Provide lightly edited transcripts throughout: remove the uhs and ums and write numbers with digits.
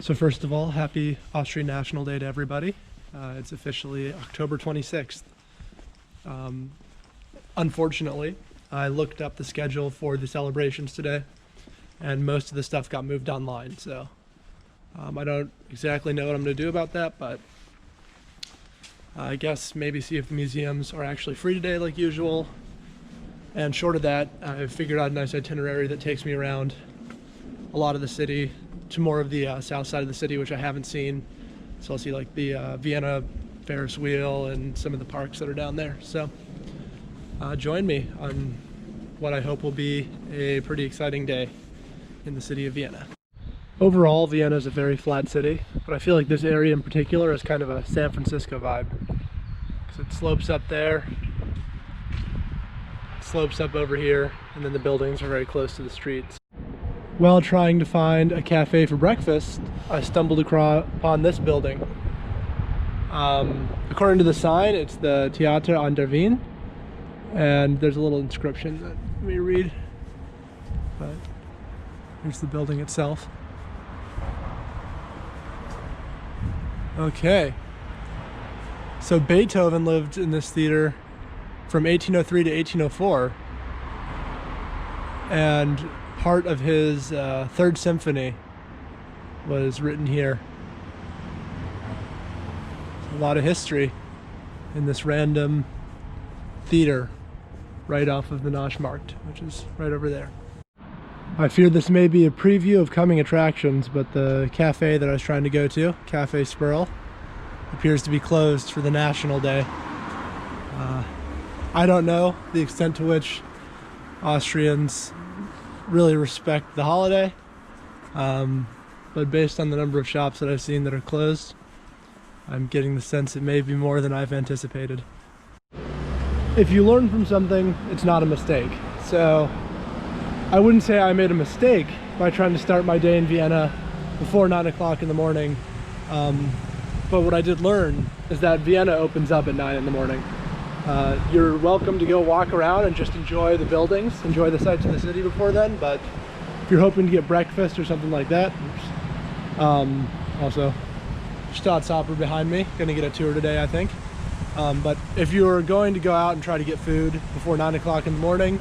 So first of all, happy Austrian National Day to everybody. It's officially October 26th. Unfortunately, I looked up the schedule for the celebrations today, and most of the stuff got moved online. So I don't exactly know what I'm going to do about that, but I guess maybe see if the museums are actually free today like usual. And short of that, I've figured out a nice itinerary that takes me around a lot of the city to more of the south side of the city, which I haven't seen. So I'll see like the Vienna Ferris wheel and some of the parks that are down there. So join me on what I hope will be a pretty exciting day in the city of Vienna. Overall, Vienna is a very flat city, but I feel like this area in particular is kind of a San Francisco vibe. Because it slopes up there, it slopes up over here, and then the buildings are very close to the streets. While trying to find a cafe for breakfast, I stumbled upon this building. According to the sign, it's the Theater an der Wien, and there's a little inscription that let me read. But here's the building itself. Okay, so Beethoven lived in this theater from 1803 to 1804, and part of his Third Symphony was written here. A lot of history in this random theater right off of the Naschmarkt, which is right over there. I fear this may be a preview of coming attractions, but the cafe that I was trying to go to, Cafe Sperl, appears to be closed for the National Day. I don't know the extent to which Austrians really respect the holiday, but based on the number of shops that I've seen that are closed, I'm getting the sense it may be more than I've anticipated. If you learn from something, it's not a mistake. So I wouldn't say I made a mistake by trying to start my day in Vienna before 9 o'clock in the morning, but what I did learn is that Vienna opens up at 9 in the morning. You're welcome to go walk around and just enjoy the buildings, enjoy the sights of the city before then, but if you're hoping to get breakfast or something like that, also Staatsoper behind me, gonna get a tour today I think. But if you're going to go out and try to get food before 9 o'clock in the morning,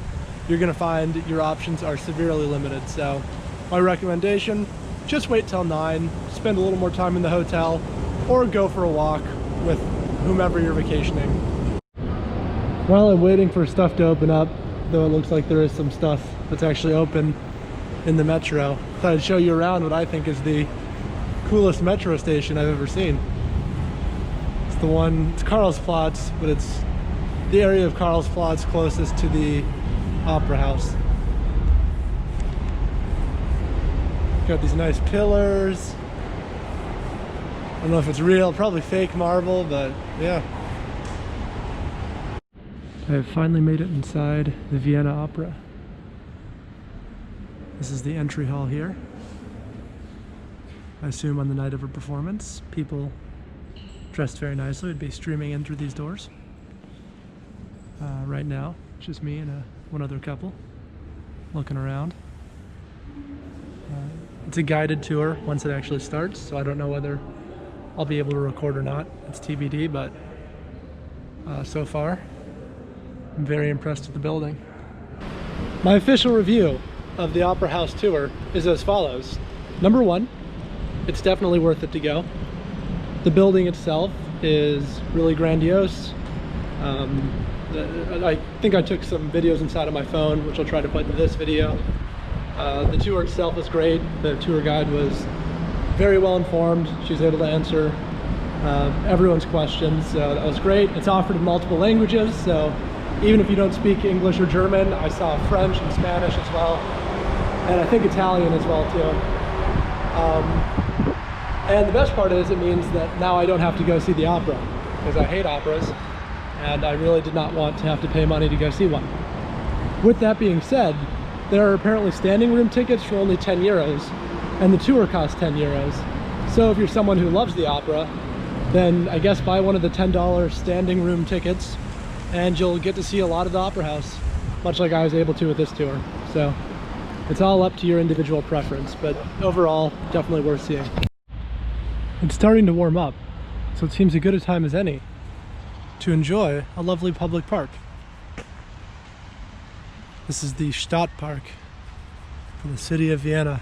you're gonna find your options are severely limited. So my recommendation, just wait till 9, spend a little more time in the hotel, or go for a walk with whomever you're vacationing. While I'm waiting for stuff to open up, though it looks like there is some stuff that's actually open in the metro, I thought I'd show you around what I think is the coolest metro station I've ever seen. It's the one, it's Karlsplatz, but it's the area of Karlsplatz closest to the Opera House. Got these nice pillars. I don't know if it's real, probably fake marble, but yeah. I have finally made it inside the Vienna Opera. This is the entry hall here. I assume on the night of a performance, people dressed very nicely would be streaming in through these doors. Right now, it's just me and one other couple looking around. It's a guided tour once it actually starts, so I don't know whether I'll be able to record or not. It's TBD, but so far, I'm very impressed with the building. My official review of the Opera House tour is as follows. Number 1, it's definitely worth it to go. The building itself is really grandiose. I think I took some videos inside of my phone, which I'll try to put in this video. The tour itself was great. The tour guide was very well informed. She was able to answer everyone's questions, so that was great. It's offered in multiple languages, so even if you don't speak English or German, I saw French and Spanish as well, and I think Italian as well too. And the best part is it means that now I don't have to go see the opera, because I hate operas, and I really did not want to have to pay money to go see one. With that being said, there are apparently standing room tickets for only 10 euros, and the tour costs 10 euros. So if you're someone who loves the opera, then I guess buy one of the $10 standing room tickets, and you'll get to see a lot of the Opera House, much like I was able to with this tour. So it's all up to your individual preference, but overall, definitely worth seeing. It's starting to warm up, so it seems as good a time as any to enjoy a lovely public park. This is the Stadtpark for the city of Vienna.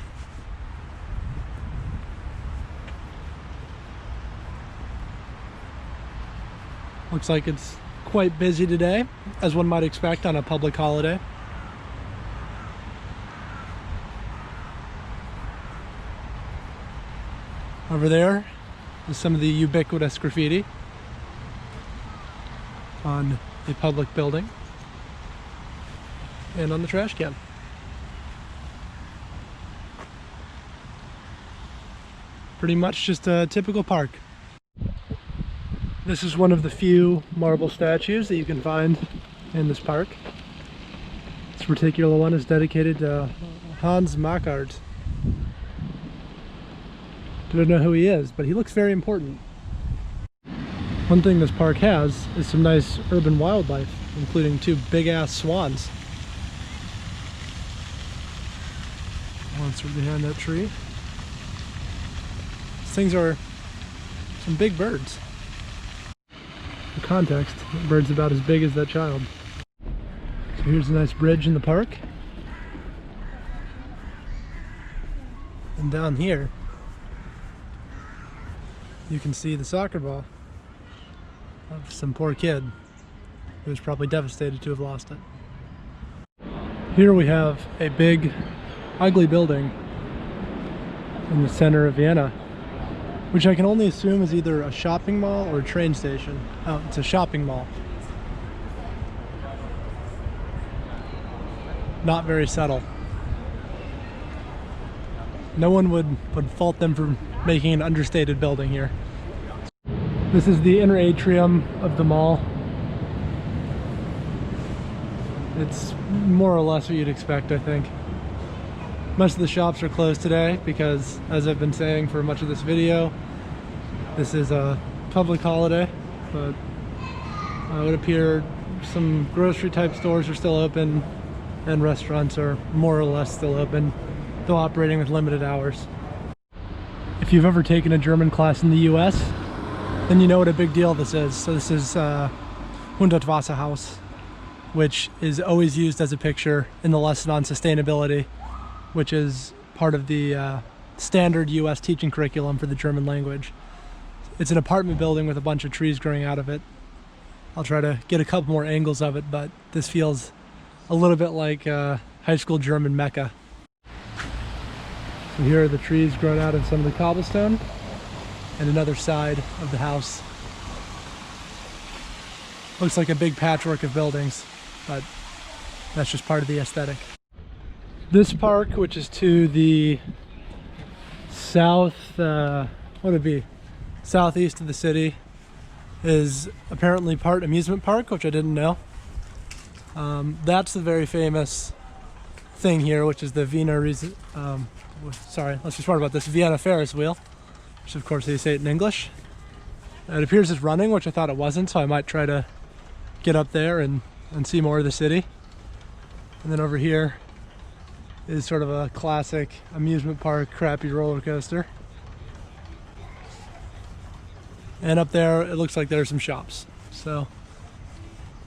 Looks like it's quite busy today, as one might expect on a public holiday. Over there is some of the ubiquitous graffiti on a public building and on the trash can. Pretty much just a typical park. This is one of the few marble statues that you can find in this park. This particular one is dedicated to Hans Mackart. Don't know who he is, but he looks very important. One thing this park has is some nice urban wildlife, including two big-ass swans. One's right behind that tree. These things are some big birds. For context, that bird's about as big as that child. So here's a nice bridge in the park. And down here, you can see the soccer ball of some poor kid who was probably devastated to have lost it. Here we have a big, ugly building in the center of Vienna, which I can only assume is either a shopping mall or a train station. Oh, it's a shopping mall. Not very subtle. No one would fault them for making an understated building here. This is the inner atrium of the mall. It's more or less what you'd expect, I think. Most of the shops are closed today because, as I've been saying for much of this video, this is a public holiday, but it would appear some grocery type stores are still open and restaurants are more or less still open, though operating with limited hours. If you've ever taken a German class in the US, then you know what a big deal this is. So this is Hundertwasserhaus, which is always used as a picture in the lesson on sustainability, which is part of the standard US teaching curriculum for the German language. It's an apartment building with a bunch of trees growing out of it. I'll try to get a couple more angles of it, but this feels a little bit like high school German Mecca. So here are the trees grown out of some of the cobblestone and another side of the house. Looks like a big patchwork of buildings, but that's just part of the aesthetic. This park, which is to the south, what would it be? Southeast of the city, is apparently part amusement park, which I didn't know. That's the very famous thing here, which is the Vienna sorry, let's be smart about this, Vienna Ferris wheel, which of course they say it in English. It appears it's running, which I thought it wasn't, so I might try to get up there and see more of the city. And then over here is sort of a classic amusement park crappy roller coaster. And up there it looks like there's some shops. So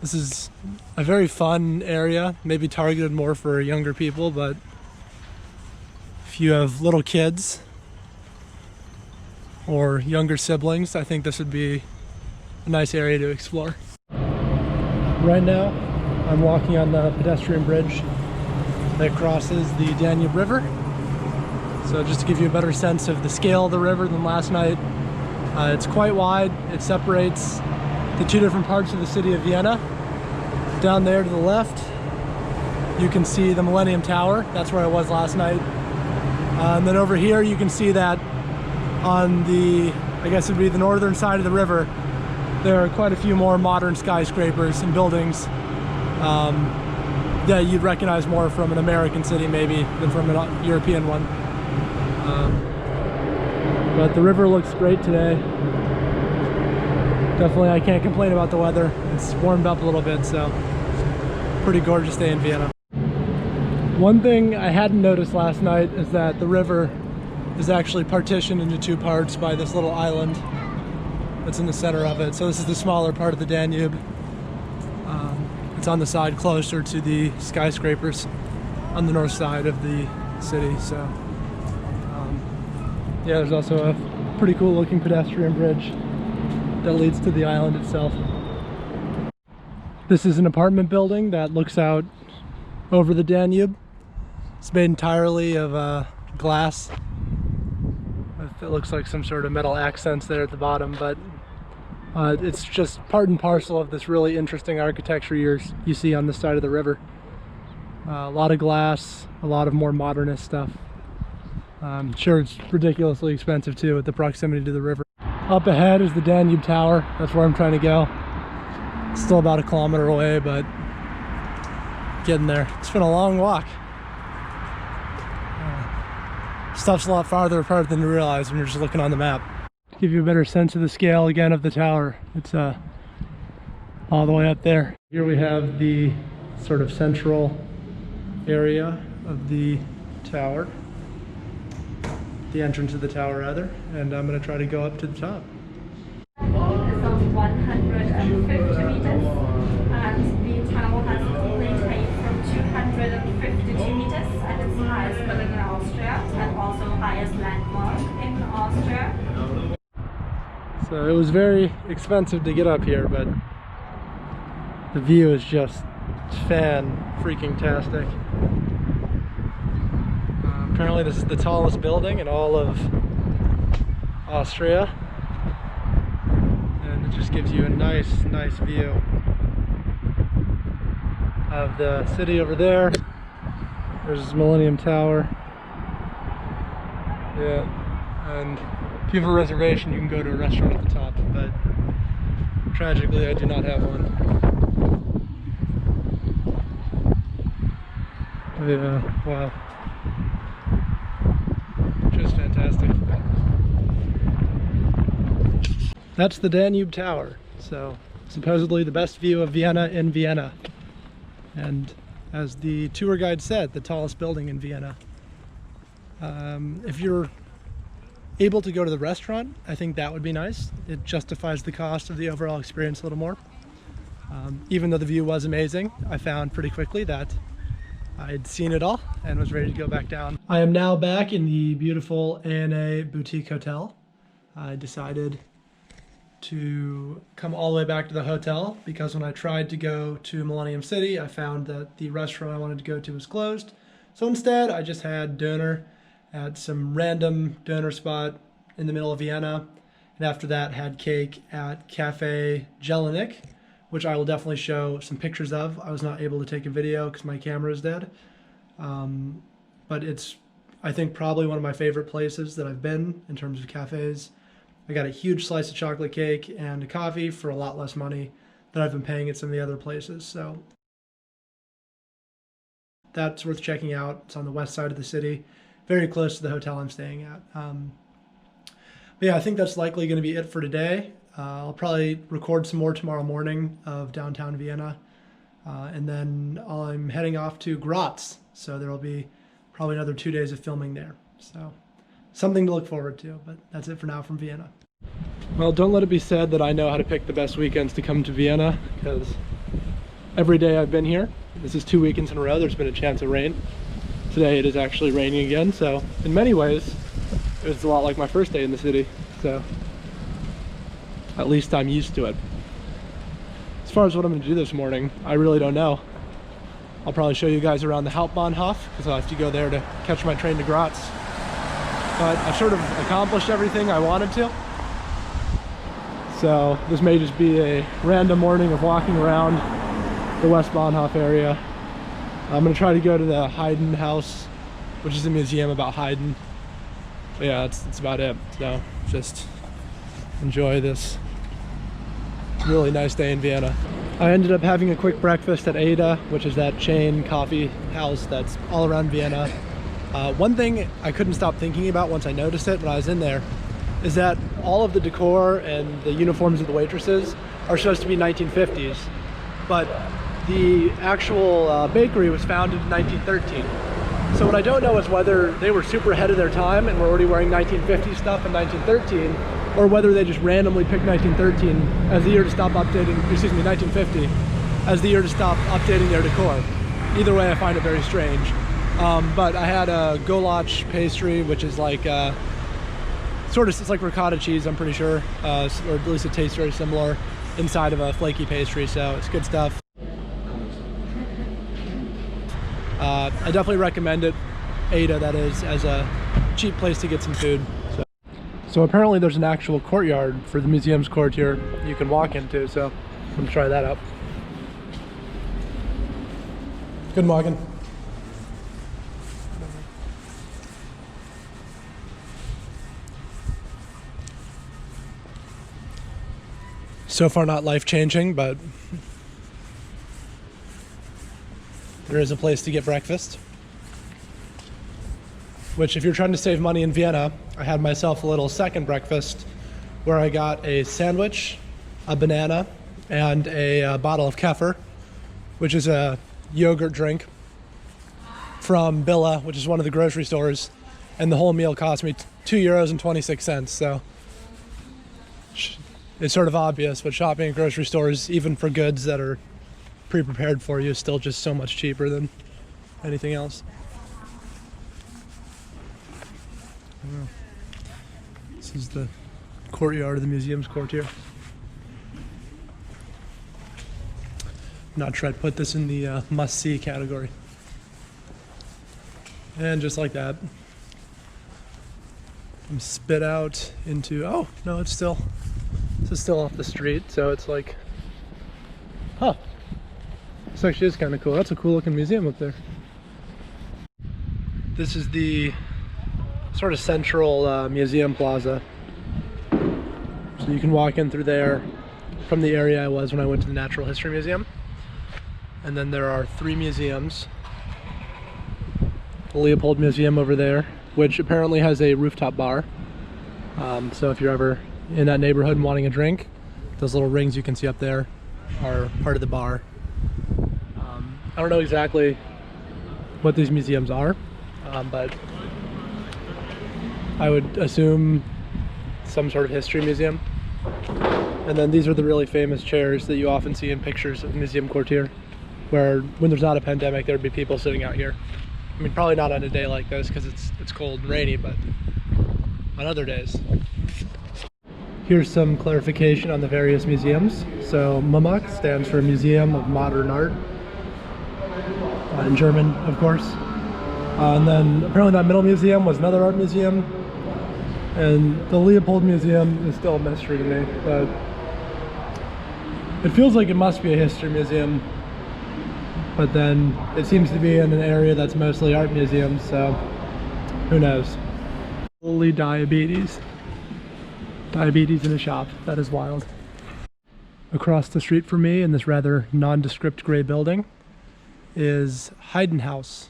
this is a very fun area, maybe targeted more for younger people, but if you have little kids or younger siblings, I think this would be a nice area to explore. Right now, I'm walking on the pedestrian bridge that crosses the Danube River. So just to give you a better sense of the scale of the river than last night, it's quite wide. It separates the two different parts of the city of Vienna. Down there to the left, you can see the Millennium Tower. That's where I was last night. And then over here, you can see that on the, I guess it would be the northern side of the river, there are quite a few more modern skyscrapers and buildings that you'd recognize more from an American city maybe than from a European one. But the river looks great today. Definitely I can't complain about the weather. It's warmed up a little bit, so pretty gorgeous day in Vienna. One thing I hadn't noticed last night is that the river is actually partitioned into two parts by this little island that's in the center of it. So this is the smaller part of the Danube. It's on the side closer to the skyscrapers on the north side of the city. So yeah, there's also a pretty cool looking pedestrian bridge that leads to the island itself. This is an apartment building that looks out over the Danube. It's made entirely of glass. It looks like some sort of metal accents there at the bottom, but it's just part and parcel of this really interesting architecture you see on this side of the river. A lot of glass, a lot of more modernist stuff. I'm sure it's ridiculously expensive too with the proximity to the river. Up ahead is the Danube Tower. That's where I'm trying to go. It's still about 1 kilometer away, but getting there. It's been a long walk. Stuff's a lot farther apart than you realize when you're just looking on the map. To give you a better sense of the scale again of the tower, it's all the way up there. Here we have the sort of central area of the tower, the entrance of the tower rather, and I'm going to try to go up to the top. It's on 150 meters, and the tower has a complete height from 252 meters, and it's the highest building in Austria, and also highest landmark in Austria. So it was very expensive to get up here, but the view is just fan-freaking-tastic. Apparently this is the tallest building in all of Austria, and it just gives you a nice view of the city over there. There's Millennium Tower. Yeah, and if you have a reservation, you can go to a restaurant at the top, but tragically I do not have one. Yeah, wow. Just fantastic. That's the Danube Tower. So supposedly the best view of Vienna in Vienna. And as the tour guide said, the tallest building in Vienna. If you're able to go to the restaurant, I think that would be nice. It justifies the cost of the overall experience a little more. Even though the view was amazing, I found pretty quickly that I'd seen it all and was ready to go back down. I am now back in the beautiful ANA Boutique Hotel. I decided to come all the way back to the hotel because when I tried to go to Millennium City, I found that the restaurant I wanted to go to was closed. So instead, I just had dinner at some random dinner spot in the middle of Vienna, and after that had cake at Cafe Jelinek, which I will definitely show some pictures of. I was not able to take a video because my camera is dead, but it's, I think, probably one of my favorite places that I've been in terms of cafes. I got a huge slice of chocolate cake and a coffee for a lot less money than I've been paying at some of the other places, so that's worth checking out. It's on the west side of the city, very close to the hotel I'm staying at. But yeah, I think that's likely going to be it for today. I'll probably record some more tomorrow morning of downtown Vienna, and then I'm heading off to Graz, so there will be probably another 2 days of filming there. So something to look forward to, but that's it for now from Vienna. Well, don't let it be said that I know how to pick the best weekends to come to Vienna, because every day I've been here, this is 2 weekends in a row, there's been a chance of rain. Today it is actually raining again, so in many ways it was a lot like my first day in the city, so at least I'm used to it. As far as what I'm going to do this morning, I really don't know. I'll probably show you guys around the Hauptbahnhof, because I'll have to go there to catch my train to Graz. But I've sort of accomplished everything I wanted to. So this may just be a random morning of walking around the West Bahnhof area. I'm going to try to go to the Haydn house, which is a museum about Haydn. But yeah, that's about it. So just enjoy this really nice day in Vienna. I ended up having a quick breakfast at Ada, which is that chain coffee house that's all around Vienna. One thing I couldn't stop thinking about once I noticed it when I was in there is that all of the decor and the uniforms of the waitresses are supposed to be 1950s, but the actual bakery was founded in 1913. So what I don't know is whether they were super ahead of their time and were already wearing 1950 stuff in 1913, or whether they just randomly picked 1913 as the year to stop updating, excuse me, 1950 as the year to stop updating their decor. Either way, I find it very strange. But I had a goulash pastry, which is like it's like ricotta cheese, I'm pretty sure, or at least it tastes very similar inside of a flaky pastry, so it's good stuff. I definitely recommend it, Ada that is, as a cheap place to get some food. So apparently there's an actual courtyard for the museum's court here you can walk into, so I'm gonna try that out. Good morning. So far not life-changing, but there is a place to get breakfast. Which, if you're trying to save money in Vienna, I had myself a little second breakfast where I got a sandwich, a banana, and a bottle of kefir, which is a yogurt drink from Billa, which is one of the grocery stores, and the whole meal cost me €2.26. So it's sort of obvious, but shopping at grocery stores, even for goods that are pre-prepared for you, is still just so much cheaper than anything else. This is the courtyard of the museum's court here. I'm not sure I'd put this in the must-see category. And just like that, I'm spit out into, oh, no, this is still off the street, so it's like, huh, this actually is kind of cool. That's a cool looking museum up there. This is the sort of central museum plaza. So you can walk in through there from the area I was when I went to the Natural History Museum. And then there are 3 museums. The Leopold Museum over there, which apparently has a rooftop bar. So if you're ever in that neighborhood and wanting a drink, those little rings you can see up there are part of the bar. I don't know exactly what these museums are, but I would assume some sort of history museum. And then these are the really famous chairs that you often see in pictures of the museum court here, where when there's not a pandemic, there'd be people sitting out here. I mean, probably not on a day like this because it's cold and rainy, but on other days. Here's some clarification on the various museums. So MUMAC stands for Museum of Modern Art, in German, of course. And then apparently that middle museum was another art museum. And the Leopold Museum is still a mystery to me, but it feels like it must be a history museum. But then it seems to be in an area that's mostly art museums, so who knows. Holy diabetes. Diabetes in a shop. That is wild. Across the street from me in this rather nondescript gray building is Haydn House,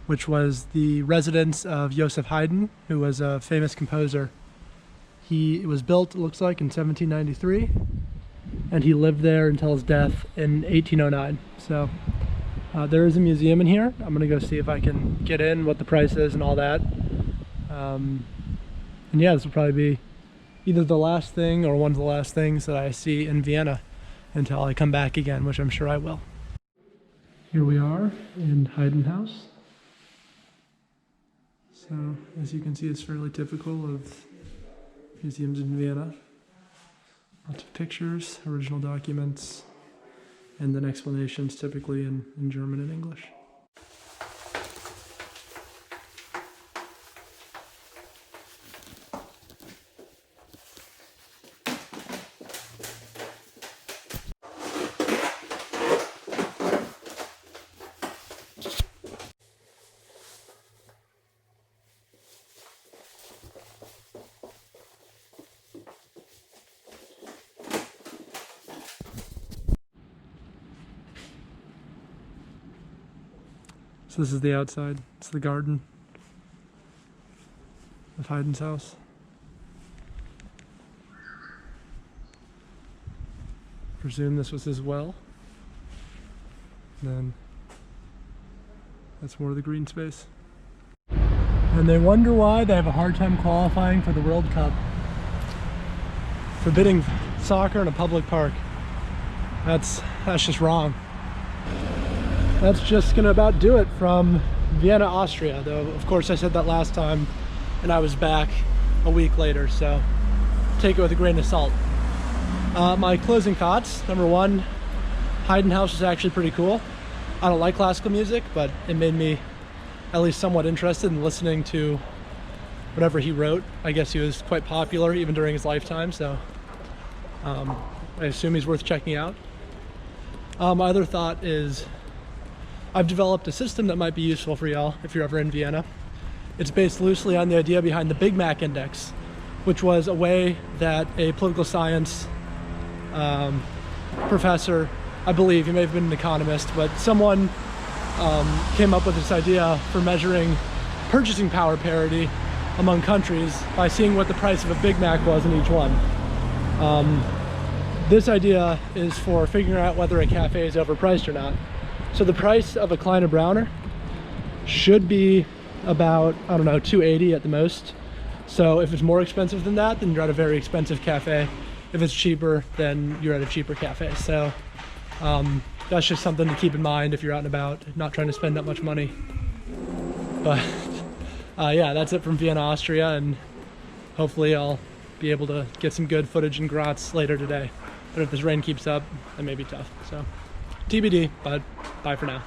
which was the residence of Joseph Haydn, who was a famous composer. It was built, it looks like, in 1793, and he lived there until his death in 1809. So there is a museum in here. I'm gonna go see if I can get in, what the price is and all that. And yeah, this will probably be either the last thing or one of the last things that I see in Vienna until I come back again, which I'm sure I will. Here we are in Haydn House. So, as you can see, it's fairly typical of museums in Vienna. Lots of pictures, original documents, and then explanations typically in German and English. So this is the outside. It's the garden of Haydn's house. Presume this was his well. And then That's more of the green space. And they wonder why they have a hard time qualifying for the World Cup. Forbidding soccer in a public park. That's just wrong. That's just gonna about do it from Vienna, Austria, though of course I said that last time and I was back a week later, so take it with a grain of salt. My closing thoughts: number one, Haydn House is actually pretty cool. I don't like classical music, but it made me at least somewhat interested in listening to whatever he wrote. I guess he was quite popular even during his lifetime, so I assume he's worth checking out. My other thought is I've developed a system that might be useful for y'all if you're ever in Vienna. It's based loosely on the idea behind the Big Mac Index, which was a way that a political science professor, I believe, he may have been an economist, but someone came up with this idea for measuring purchasing power parity among countries by seeing what the price of a Big Mac was in each one. This idea is for figuring out whether a cafe is overpriced or not. So the price of a Kleiner Browner should be about, I don't know, $2.80 at the most. So if it's more expensive than that, then you're at a very expensive cafe. If it's cheaper, then you're at a cheaper cafe. So that's just something to keep in mind if you're out and about, not trying to spend that much money. But yeah, that's it from Vienna, Austria, and hopefully I'll be able to get some good footage in Graz later today. But if this rain keeps up, it may be tough. So TBD, but bye for now.